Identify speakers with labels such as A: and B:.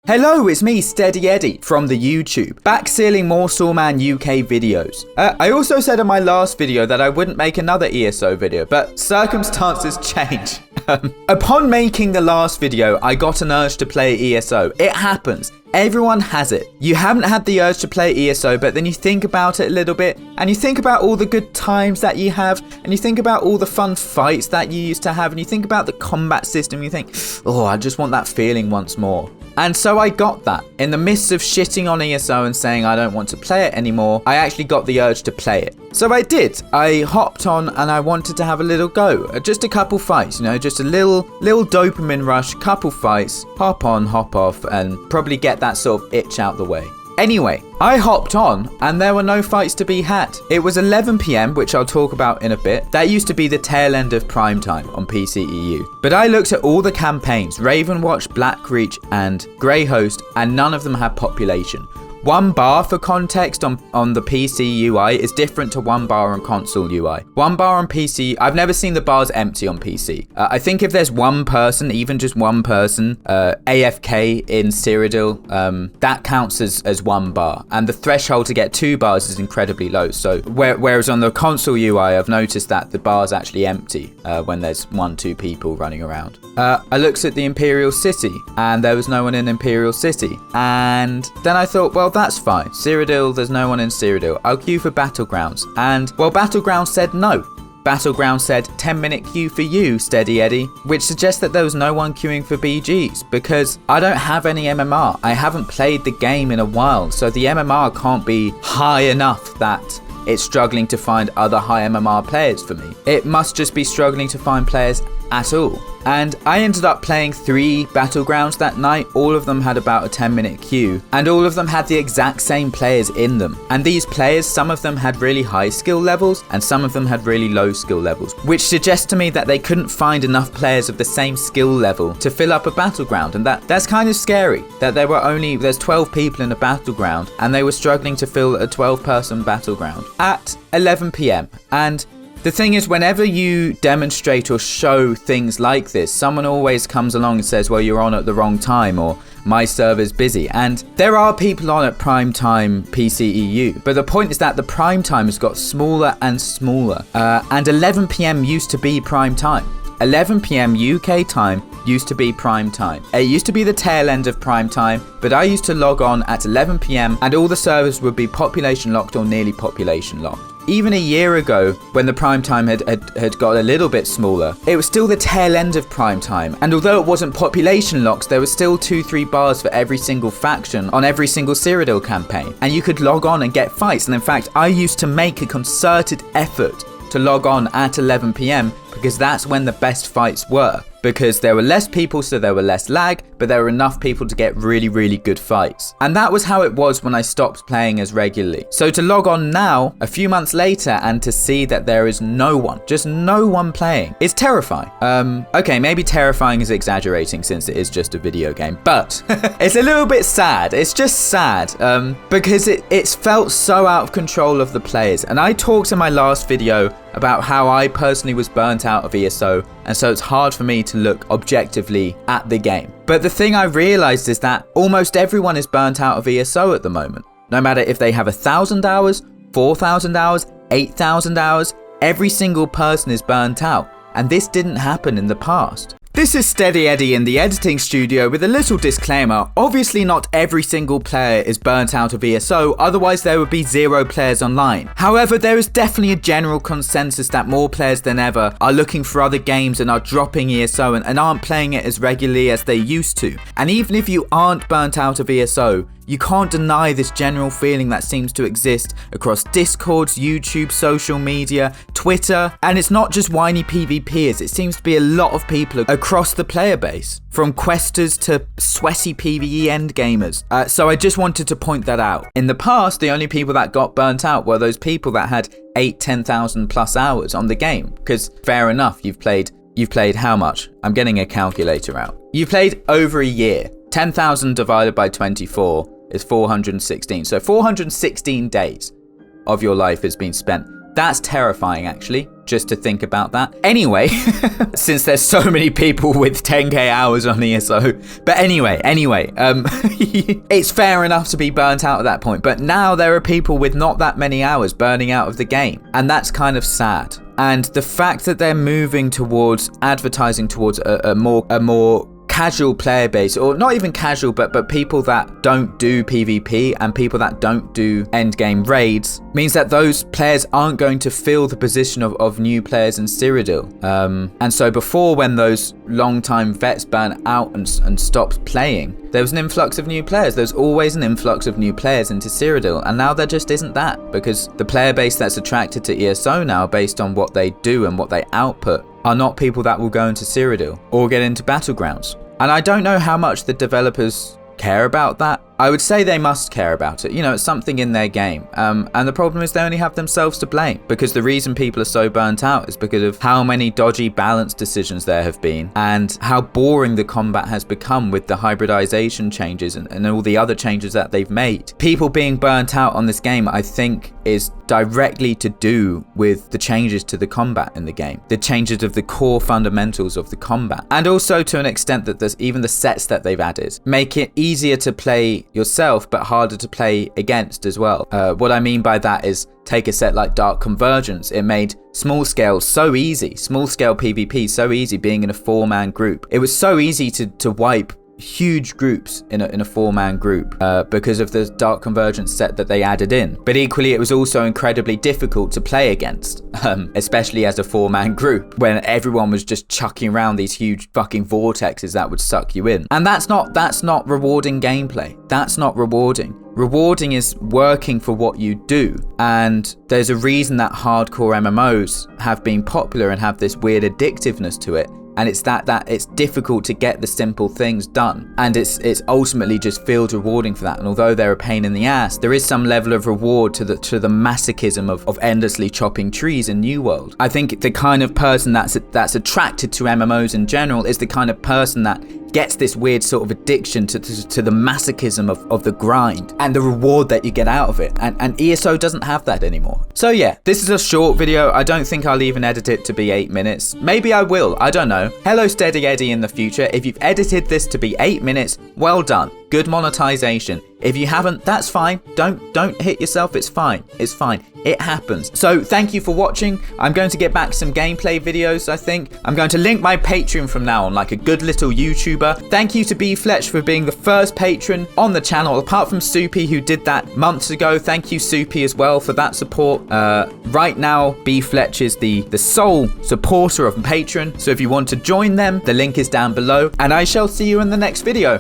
A: Hello, it's me, Steady Eddie, from the YouTube, back sealing more Sawman UK videos. I also said in my last video that I wouldn't make another ESO video, but circumstances change. Upon making the last video, I got an urge to play ESO. It happens. Everyone has it. You haven't had the urge to play ESO, but then you think about it a little bit, and you think about all the good times that you have, and you think about all the fun fights that you used to have, and you think about the combat system, and you think, oh, I just want that feeling once more. And so I got that. In the midst of shitting on ESO and saying I don't want to play it anymore, I actually got the urge to play it. So I did. I hopped on and I wanted to have a little go. Just a couple fights, just a little dopamine rush, couple fights, hop on, hop off, and probably get that sort of itch out the way. Anyway, I hopped on and there were no fights to be had. It was 11 PM, which I'll talk about in a bit. That used to be the tail end of prime time on PCEU. But I looked at all the campaigns, Ravenwatch, Blackreach and Greyhost, and none of them had population. 1 bar for context on the PC UI is different to 1 bar on console UI. 1 bar on PC, I've never seen the bars empty on PC. I think if there's one person, even just one person, AFK in Cyrodiil, that counts as 1 bar. And the threshold to get 2 bars is incredibly low. So whereas on the console UI, I've noticed that the bar's actually empty when there's 1-2 people running around. I looked at the Imperial City and there was no one in Imperial City. And then I thought, well, that's fine. Cyrodiil, there's no one in Cyrodiil. I'll queue for Battlegrounds. And, well, Battlegrounds said no. Battlegrounds said 10-minute queue for you, Steady Eddie, which suggests that there was no one queuing for BGs because I don't have any MMR. I haven't played the game in a while, so the MMR can't be high enough that it's struggling to find other high MMR players for me. It must just be struggling to find players at all. And I ended up playing 3 Battlegrounds that night. All of them had about a 10-minute queue, and all of them had the exact same players in them. And these players, some of them had really high skill levels and some of them had really low skill levels, which suggests to me that they couldn't find enough players of the same skill level to fill up a Battleground. And that's kind of scary, that there's 12 people in a Battleground and they were struggling to fill a 12-person Battleground at 11 PM. And the thing is, whenever you demonstrate or show things like this, someone always comes along and says, well, you're on at the wrong time, or my server's busy. And there are people on at prime time PCEU, but the point is that the prime time has got smaller and smaller. And 11 PM used to be prime time. 11 PM UK time used to be prime time. It used to be the tail end of prime time, but I used to log on at 11 PM and all the servers would be population locked or nearly population locked. Even a year ago, when the prime time had got a little bit smaller, it was still the tail end of prime time. And although it wasn't population locked, there was still 2-3 bars for every single faction on every single Cyrodiil campaign. And you could log on and get fights. And in fact, I used to make a concerted effort to log on at 11 PM because that's when the best fights were. Because there were less people, so there were less lag, but there were enough people to get really, really good fights. And that was how it was when I stopped playing as regularly. So to log on now, a few months later, and to see that there is no one, just no one playing, it's terrifying. Okay, maybe terrifying is exaggerating since it is just a video game, but it's a little bit sad. It's just sad because it's felt so out of control of the players. And I talked in my last video about how I personally was burnt out of ESO, and so it's hard for me to look objectively at the game. But the thing I realized is that almost everyone is burnt out of ESO at the moment. No matter if they have 1,000 hours, 4,000 hours, 8,000 hours, every single person is burnt out. And this didn't happen in the past. This is Steady Eddie in the editing studio with a little disclaimer. Obviously not every single player is burnt out of ESO, otherwise there would be 0 players online. However, there is definitely a general consensus that more players than ever are looking for other games and are dropping ESO and aren't playing it as regularly as they used to. And even if you aren't burnt out of ESO, you can't deny this general feeling that seems to exist across Discords, YouTube, social media, Twitter, and it's not just whiny PvPers, it seems to be a lot of people across the player base, from questers to sweaty PvE endgamers. So I just wanted to point that out. In the past, the only people that got burnt out were those people that had 10,000 plus hours on the game, because fair enough, you've played how much? I'm getting a calculator out. You've played over a year. 10,000 divided by 24 is 416. So 416 days of your life has been spent. That's terrifying, actually. just to think about that. Anyway, since there's so many people with 10k hours on ESO. But anyway, it's fair enough to be burnt out at that point. But now there are people with not that many hours burning out of the game. And that's kind of sad. And the fact that they're moving towards advertising towards a more casual player base, or not even casual, but people that don't do PvP and people that don't do end game raids, means that those players aren't going to fill the position of new players in Cyrodiil. And so before, when those long-time vets burn out and stopped playing, there was an influx of new players. There's always an influx of new players into Cyrodiil, and now there just isn't that, because the player base that's attracted to ESO now, based on what they do and what they output, are not people that will go into Cyrodiil or get into Battlegrounds. And I don't know how much the developers care about that. I would say they must care about it. You know, it's something in their game. And the problem is they only have themselves to blame, because the reason people are so burnt out is because of how many dodgy balance decisions there have been and how boring the combat has become with the hybridization changes and all the other changes that they've made. People being burnt out on this game, I think, is directly to do with the changes to the combat in the game, the changes of the core fundamentals of the combat, and also to an extent that there's even the sets that they've added make it easier to play yourself but harder to play against as well. What I mean by that is, take a set like Dark Convergence. It made small scale so easy, small scale PvP so easy, being in a 4-man group. It was so easy to wipe huge groups in a 4-man group because of the Dark Convergence set that they added in. But equally, it was also incredibly difficult to play against, especially as a 4-man group, when everyone was just chucking around these huge fucking vortexes that would suck you in. And that's not rewarding gameplay. That's not rewarding. Rewarding is working for what you do, and there's a reason that hardcore MMOs have been popular and have this weird addictiveness to it. And it's that it's difficult to get the simple things done, and it's ultimately just feels rewarding for that. And although they're a pain in the ass, there is some level of reward to the masochism of endlessly chopping trees in New World. I think the kind of person that's attracted to MMOs in general is the kind of person that gets this weird sort of addiction to the masochism of the grind and the reward that you get out of it. And ESO doesn't have that anymore. So yeah, this is a short video. I don't think I'll even edit it to be 8 minutes. Maybe I will, I don't know. Hello Steady Eddie in the future. If you've edited this to be 8 minutes, well done. Good monetization. If you haven't, that's fine. Don't hit yourself. It's fine. It's fine. It happens. So thank you for watching. I'm going to get back some gameplay videos, I think. I'm going to link my Patreon from now on, like a good little YouTuber. Thank you to B-Fletch for being the first patron on the channel, apart from Soupy, who did that months ago. Thank you, Soupy, as well, for that support. Right now, B-Fletch is the sole supporter of Patreon. So if you want to join them, the link is down below. And I shall see you in the next video.